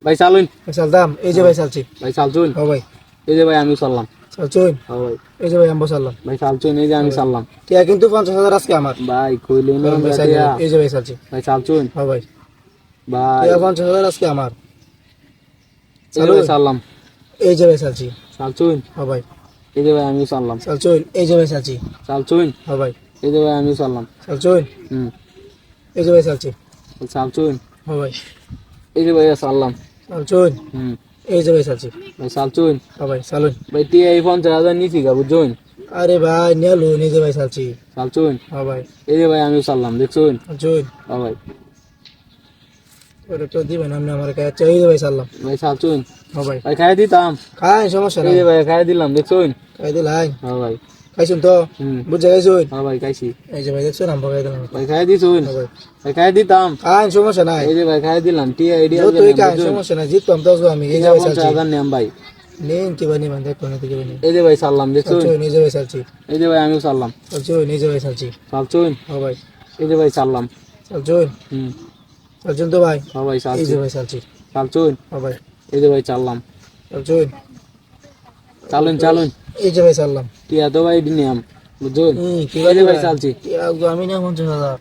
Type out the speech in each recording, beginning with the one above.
ভাই চালুন। ভাই চালতাম, এই যে ভাই চালছি। ভাই চালছুন। ও ভাই এই যে ভাই আমি চাললাম। চালছুন, ও ভাই। এই যে ভাই আম্ব চাললাম। ভাই চালছুন, এই যে আমি চাললাম। টিয়া কিন্তু 50,000 আজকে আমার। ভাই কইলেন না চলুন ভাই চাইলে টিয়া। এই যে ভাই চালছি। ভাই চালছুন। ও ভাই ভাই টিয়া 50,000 আজকে আমার। এই যে ভাই চাললাম। এই যে ভাই চালছি। চালছুন। ও ভাই এই যে ভাই আমি চাললাম। চালছুন, এই যে ভাই চালছি। চালছুন। ও ভাই এই যে ভাই আমি চাললাম। চালছুন, হুম। এই যে ভাই চালছি। চালছুন। ও ভাই এই যে ভাই চাললাম। চালছুন, হুম। এই যে ভাই চালছি। ভাই চালছুন। ও ভাই চালুন। ভাই টিয়া এই 50,000 নিছি গা বুঝছুন। আরে ভাই নিয়ালু, এই যে ভাই চালছি। চালছুন। ও ভাই এই যে ভাই আমি চাললাম দেখছুন। চালছুন, ও ভাই। ওটা তো দিবেন আপনি আমার কাছে। এই যে ভাই চাললাম। ভাই চালছুন। ও ভাই ভাই খাই দিতাম। খাই, সমস্যা এই নাই। যে ভাই খাই দিলাম দেখছুন। খাই দিলাই, ও ভাই। খাইছুন তো? হুম। বুঝে খাইছুন? ও ভাই খাইছি। এই যে ভাই দেখছুন আম্ব খাই দিলাম। ভাই খাই দিছুন। ও ভাই ভাই খাই দিতাম। খাই, সমস্যা নাই। এই যে ভাই খাই দিলাম টিয়া আইডিয়া যতই খাই সমস্যা নাই, জিততাম তো আমি। এই যে ভাই চালছি। 50,000 নেম ভাই। নিন কিবা নিবেন, দেখুন না কিবা নিন। এই যে ভাই চাললাম দেখছুন। চালছুন, এই যে ভাই চালছি। এই যে ভাই আমিও চাললাম। চালছুন, এই যে ভাই চালছি। চালছুন। ও ভাই এই যে ভাই চাললাম। চালছুন, হুম। চালছুন তো ভাই। ও ভাই এই চালছি। যে ভাই চালছি। চালছুন। ও ভাই এই যে ভাই চাললাম। চালছুন, চালুন চালুন। এই যে ভাই চাললাম। টিয়া তো ভাই নিয়াম বুঝছুন। কিবা এই যে ভাই নিবেন? চালছি। আমি না 50,000।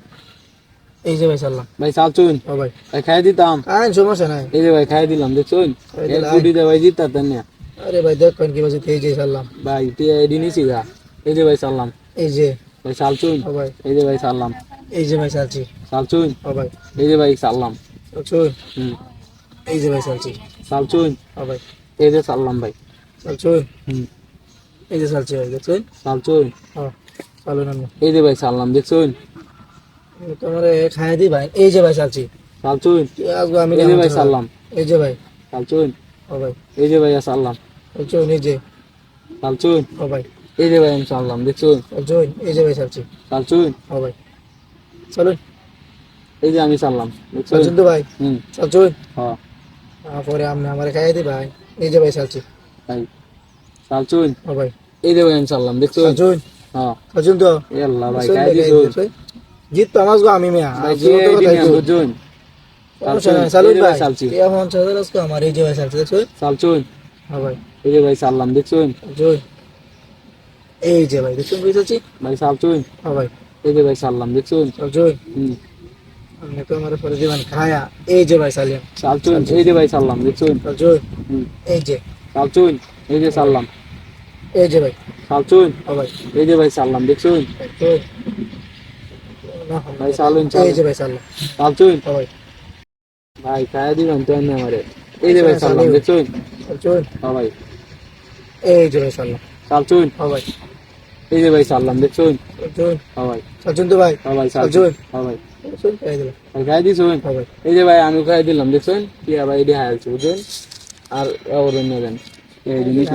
এই যে ভাই চাললাম। ভাই চালছুন। ও ভাই ভাই খাই দিতাম। খাই, সমস্যা নাই। এই যে ভাই খাই দিলাম দেখছুন। খাই এক দিলাই। কোটি দে ভাই জিতাতেন না। আরে ভাই দেখবেন কিবা জিতে, এই যে চাললাম। ভাই টিয়া আইডি নিছি গা। এই যে ভাই চাললাম। এই যে ভাই চালছুন। ও ভাই এই যে ভাই চাললাম। এই যে ভাই চালছি। চালছুন। ও ভাই এই যে ভাই চাললাম। চালছুন, হুম। এই যে ভাই চালছি। চালছুন। ও ভাই এই যে চাললাম ভাই। চালছুন, হুম। এই যে চালছি ভাই দেখছুন। চালছুন। ও চালুন আপনি। এই যে ভাই চাললাম দেখছুন। তোমার খাই দি ভাই। এই যে ভাই চালছি। চালছুন। আমি এই যে ভাই চাললাম। এই যে ভাই। চালছুন। ও ভাই এই যে ভাই চাললাম। চালছুন, এই যে। চালছুন। ও ভাই এই যে ভাই আমি চাললাম দেখছুন। চালছুন, এই যে ভাই চালছি। চালছুন। ও ভাই চালুন। এই যে আমি চাললাম দেখছুন। চালছুন তো ভাই। হুম। চালছুন, হ্যাঁ তারপরে আপনি আমার খাই দি ভাই। এই যে ভাই চালছি। ভাই। চালছুন। ও ভাই এই যে ভাই আমি চাললাম দেখছুন। চালছুন, হ্যাঁ চালছুন তো? ইয়াল্লা ভাই চালছুন খাই ভাই, খাই দিছুন। দিছুন। জিত তো আমার আমি মেয়া ভাই আর টিয়া জীবন তো আইডি কথাই নিয়াম কই। বুঝছুন। সমস্যা চালছুন। নাই, এই চালুন যে ভাই ভাই। চালছি। টিয়া 50,000 আজকে আমার। এই যে ভাই চালছি দেখছুন। চালছুন। ও ভাই এই যে ভাই চাললাম দেখছুন। চালছুন, এই যে ভাই দেখছুন কই চালছি। ভাই চালছুন। ও ভাই এই যে ভাই চাললাম দেখছুন। চালছুন, হুম। আপনি তো আমার পরে দিবেন খায়া। এই যে ভাই চালিয়াম। চালছুন। চালছুন, এই যে ভাই চাললাম দেখছুন। চালছুন, হুম। এই যে। চালছুন। এই যে ও ভাই চাললাম। এই যে ভাই। চালছুন। ও ভাই এই যে ভাই চাললাম দেখছুন। চালছুন, না হয় ভাই না। চালুন এই চালুন। যে ভাই চাললাম। চালছুন। ও ভাই ভাই খাই দিবেন তো এনে আমারে। এই যে সমস্যা ভাই নাই, চাললাম চালুন। দেখছুন। চালছুন, হ্যাঁ ভাই। এই যে ভাই চাললাম। চালছুন। ও ভাই এই যে ভাই চাললাম দেখছুন। চালছুন, হ্যাঁ ভাই। চালছুন তো ভাই। হ্যাঁ ভাই চালছি। চালছুন, হ্যাঁ ভাই। চালছুন খাই দিলাম। ভাই খাই দিছুন। ও ভাই এই যে ভাই আমি খাই দিলাম দেখছুন। টিয়া ভাই এডি হায়ালছি বুঝছেন। আর ওর নেবেন এই জিনিস।